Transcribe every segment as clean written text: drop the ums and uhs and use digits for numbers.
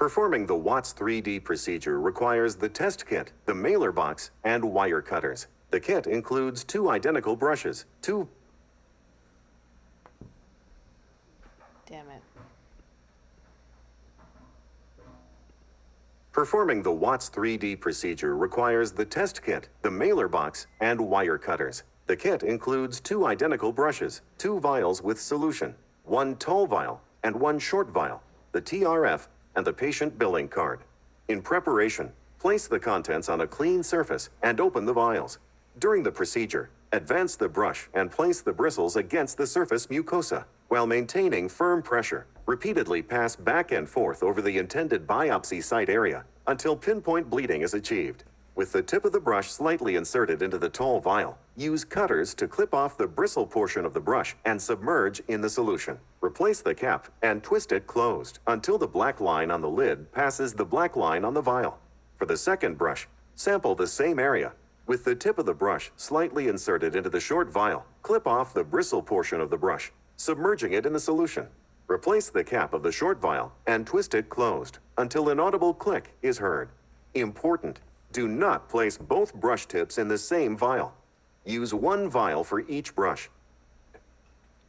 Performing the WATS3D procedure requires the test kit, the mailer box, and wire cutters. The kit includes 2 identical brushes, Damn it. Performing the WATS3D procedure requires the test kit, the mailer box, and wire cutters. The kit includes 2 identical brushes, 2 vials with solution, 1 tall vial and 1 short vial, the TRF, and the patient billing card. In preparation, place the contents on a clean surface and open the vials. During the procedure, advance the brush and place the bristles against the surface mucosa. While maintaining firm pressure, repeatedly pass back and forth over the intended biopsy site area until pinpoint bleeding is achieved. With the tip of the brush slightly inserted into the tall vial, use cutters to clip off the bristle portion of the brush and submerge in the solution. Replace the cap and twist it closed until the black line on the lid passes the black line on the vial. For the second brush, sample the same area. With the tip of the brush slightly inserted into the short vial, clip off the bristle portion of the brush, submerging it in the solution. Replace the cap of the short vial and twist it closed until an audible click is heard. Important: do not place both brush tips in the same vial. Use 1 vial for each brush.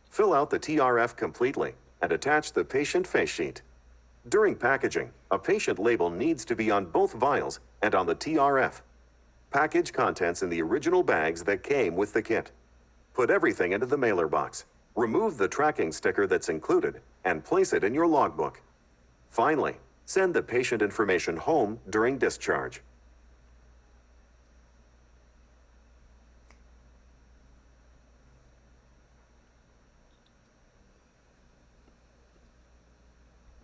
Fill out the TRF completely and attach the patient face sheet. During packaging, a patient label needs to be on both vials and on the TRF. Package contents in the original bags that came with the kit. Put everything into the mailer box. Remove the tracking sticker that's included and place it in your logbook. Finally, send the patient information home during discharge.